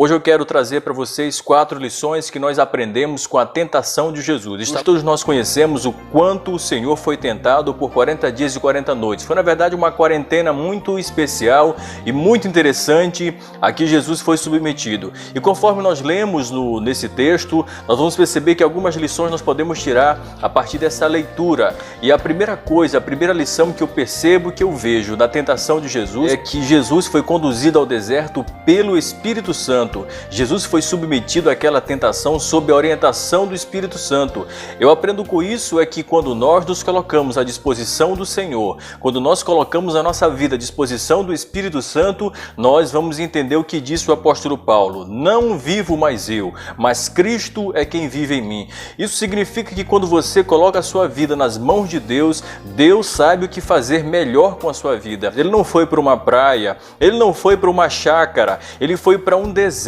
Hoje eu quero trazer para vocês 4 lições que nós aprendemos com a tentação de Jesus. Todos nós conhecemos o quanto o Senhor foi tentado por 40 dias e 40 noites. Foi na verdade uma quarentena muito especial e muito interessante a que Jesus foi submetido. E conforme nós lemos nesse texto, nós vamos perceber que algumas lições nós podemos tirar a partir dessa leitura. E a primeira lição que eu percebo, que eu vejo da tentação de Jesus, é que Jesus foi conduzido ao deserto pelo Espírito Santo. Jesus foi submetido àquela tentação sob a orientação do Espírito Santo. Eu aprendo com isso é que quando nós nos colocamos à disposição do Senhor, quando nós colocamos a nossa vida à disposição do Espírito Santo, nós vamos entender o que disse o apóstolo Paulo: não vivo mais eu, mas Cristo é quem vive em mim. Isso significa que quando você coloca a sua vida nas mãos de Deus, Deus sabe o que fazer melhor com a sua vida. Ele não foi para uma praia, ele não foi para uma chácara, ele foi para um deserto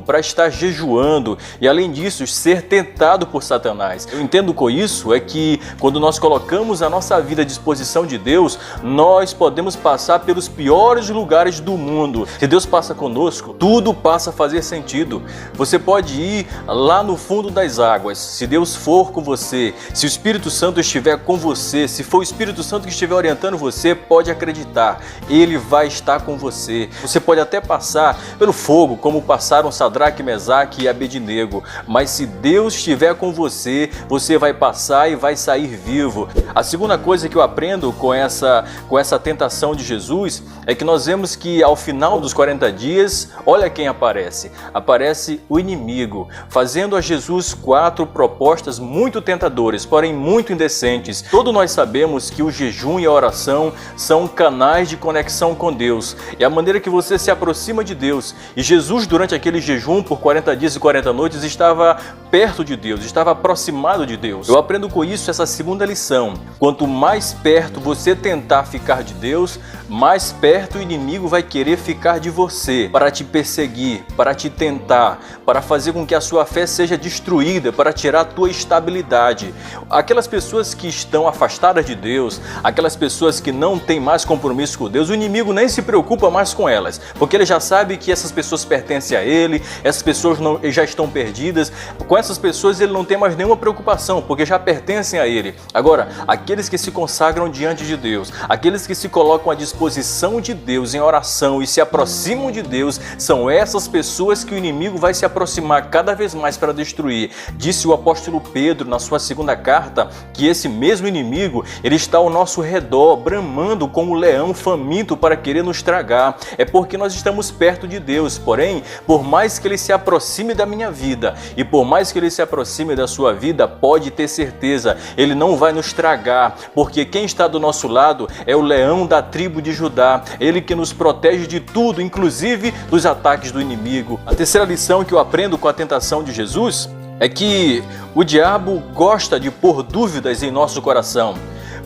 para estar jejuando e, além disso, ser tentado por Satanás. Eu entendo com isso é que quando nós colocamos a nossa vida à disposição de Deus, nós podemos passar pelos piores lugares do mundo. Se Deus passa conosco, tudo passa a fazer sentido. Você pode ir lá no fundo das águas. Se Deus for com você, se o Espírito Santo estiver com você, se for o Espírito Santo que estiver orientando você, pode acreditar, Ele vai estar com você. Você pode até passar pelo fogo, como passaram Sadraque, Mesaque e Abednego, mas se Deus estiver com você, você vai passar e vai sair vivo. A segunda coisa que eu aprendo com essa tentação de Jesus é que nós vemos que ao final dos 40 dias, olha quem aparece. Aparece o inimigo, fazendo a Jesus 4 propostas muito tentadoras, porém muito indecentes. Todos nós sabemos que o jejum e a oração são canais de conexão com Deus. É a maneira que você se aproxima de Deus. E Jesus, durante aquele jejum por 40 dias e 40 noites, estava perto de Deus, estava aproximado de Deus. Eu aprendo com isso essa segunda lição. Quanto mais perto você tentar ficar de Deus, mais perto o inimigo vai querer ficar de você, para te perseguir, para te tentar, para fazer com que a sua fé seja destruída, para tirar a tua estabilidade. Aquelas pessoas que estão afastadas de Deus, aquelas pessoas que não têm mais compromisso com Deus, o inimigo nem se preocupa mais com elas, porque ele já sabe que essas pessoas pertencem a ele, essas pessoas já estão perdidas. Com essas pessoas ele não tem mais nenhuma preocupação, porque já pertencem a ele. Agora, aqueles que se consagram diante de Deus, aqueles que se colocam à disposição de Deus em oração e se aproximam de Deus, são essas pessoas que o inimigo vai se aproximar cada vez mais para destruir. Disse o apóstolo Pedro na sua segunda carta que esse mesmo inimigo, ele está ao nosso redor, bramando como um leão faminto para querer nos tragar. É porque nós estamos perto de Deus, porém, por mais que ele se aproxime da minha vida e por mais que ele se aproxime da sua vida, pode ter certeza, ele não vai nos tragar, porque quem está do nosso lado é o leão da tribo de Judá, ele que nos protege de tudo, inclusive dos ataques do inimigo. A terceira lição que eu aprendo com a tentação de Jesus é que o diabo gosta de pôr dúvidas em nosso coração.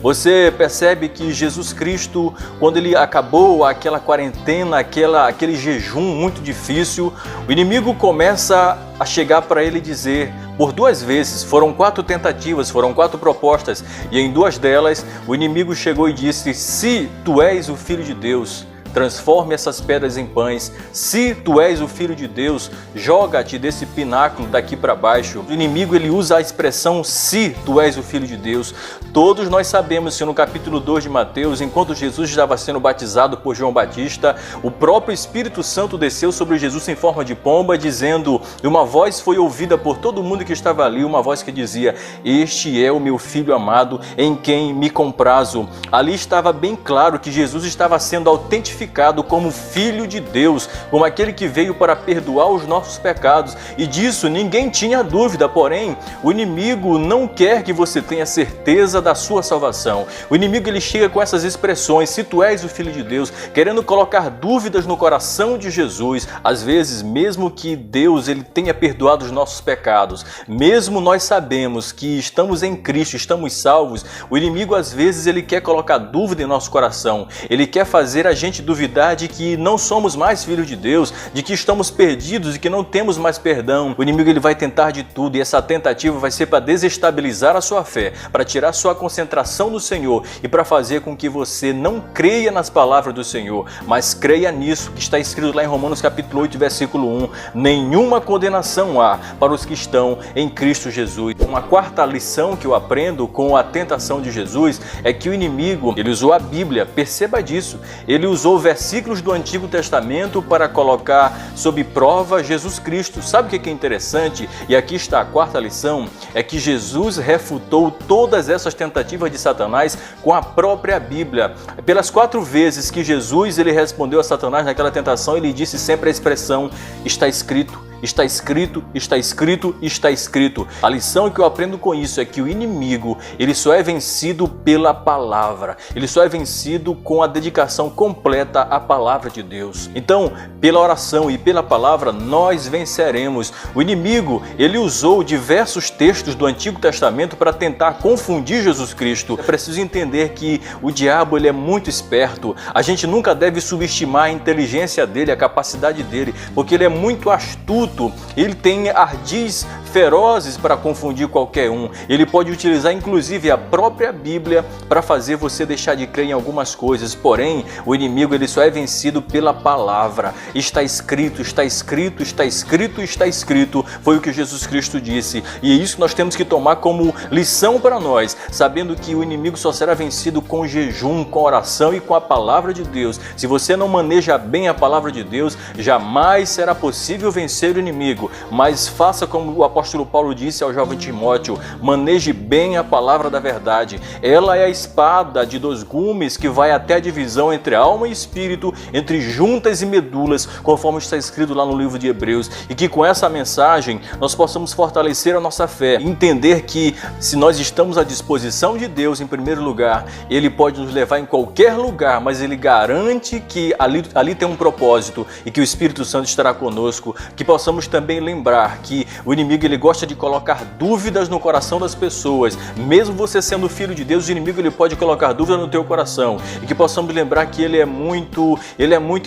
Você percebe que Jesus Cristo, quando ele acabou aquela quarentena, aquele jejum muito difícil, o inimigo começa a chegar para ele e dizer, por 2 vezes, foram 4 tentativas, foram 4 propostas, e em 2 delas o inimigo chegou e disse: se tu és o Filho de Deus, transforme essas pedras em pães. Se tu és o Filho de Deus, joga-te desse pináculo daqui para baixo. O inimigo ele usa a expressão se tu és o Filho de Deus. Todos nós sabemos que no capítulo 2 de Mateus, enquanto Jesus estava sendo batizado por João Batista, o próprio Espírito Santo desceu sobre Jesus em forma de pomba, dizendo, e uma voz foi ouvida por todo mundo que estava ali, uma voz que dizia: este é o meu Filho amado, em quem me comprazo. Ali estava bem claro que Jesus estava sendo autentificado como Filho de Deus, como aquele que veio para perdoar os nossos pecados, e disso ninguém tinha dúvida. Porém, o inimigo não quer que você tenha certeza da sua salvação. O inimigo ele chega com essas expressões: se tu és o Filho de Deus, querendo colocar dúvidas no coração de Jesus. Às vezes, mesmo que Deus ele tenha perdoado os nossos pecados, mesmo nós sabemos que estamos em Cristo, estamos salvos, o inimigo às vezes ele quer colocar dúvida em nosso coração, ele quer fazer a gente duvidar de que não somos mais filhos de Deus, de que estamos perdidos e que não temos mais perdão. O inimigo ele vai tentar de tudo, e essa tentativa vai ser para desestabilizar a sua fé, para tirar sua concentração do Senhor e para fazer com que você não creia nas palavras do Senhor, mas creia nisso que está escrito lá em Romanos capítulo 8, versículo 1. Nenhuma condenação há para os que estão em Cristo Jesus. Uma quarta lição que eu aprendo com a tentação de Jesus é que o inimigo, ele usou a Bíblia, perceba disso. Ele usou versículos do Antigo Testamento para colocar sob prova Jesus Cristo. Sabe o que é interessante? E aqui está a quarta lição, é que Jesus refutou todas essas tentativas de Satanás com a própria Bíblia. Pelas 4 vezes que Jesus ele respondeu a Satanás naquela tentação, ele disse sempre a expressão: está escrito. Está escrito, está escrito, está escrito. A lição que eu aprendo com isso é que o inimigo, ele só é vencido pela palavra. Ele só é vencido com a dedicação completa à palavra de Deus. Então, pela oração e pela palavra, nós venceremos. O inimigo, ele usou diversos textos do Antigo Testamento para tentar confundir Jesus Cristo. É preciso entender que o diabo, ele é muito esperto. A gente nunca deve subestimar a inteligência dele, a capacidade dele, porque ele é muito astuto. Ele tem ardis ferozes para confundir qualquer um. Ele pode utilizar inclusive a própria Bíblia para fazer você deixar de crer em algumas coisas. Porém, o inimigo ele só é vencido pela palavra. Está escrito, está escrito, está escrito, está escrito. Foi o que Jesus Cristo disse. E é isso que nós temos que tomar como lição para nós, sabendo que o inimigo só será vencido com jejum, com oração e com a palavra de Deus. Se você não maneja bem a palavra de Deus, jamais será possível vencer o inimigo. Mas faça como o apóstolo Paulo disse ao jovem Timóteo: maneje bem a palavra da verdade. Ela é a espada de 2 gumes que vai até a divisão entre alma e espírito, entre juntas e medulas, conforme está escrito lá no livro de Hebreus. E que com essa mensagem nós possamos fortalecer a nossa fé, entender que se nós estamos à disposição de Deus, em primeiro lugar, Ele pode nos levar em qualquer lugar, mas Ele garante que ali tem um propósito e que o Espírito Santo estará conosco. Que possamos também lembrar que o inimigo ele gosta de colocar dúvidas no coração das pessoas. Mesmo você sendo filho de Deus, o inimigo ele pode colocar dúvida no teu coração. E que possamos lembrar que ele é muito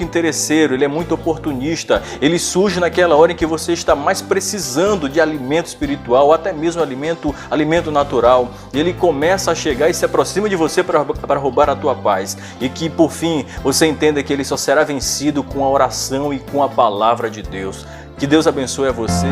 interesseiro, ele é muito oportunista. Ele surge naquela hora em que você está mais precisando de alimento espiritual, ou até mesmo alimento natural. Ele começa a chegar e se aproxima de você para roubar a tua paz. E que por fim você entenda que ele só será vencido com a oração e com a palavra de Deus. Que Deus abençoe a você.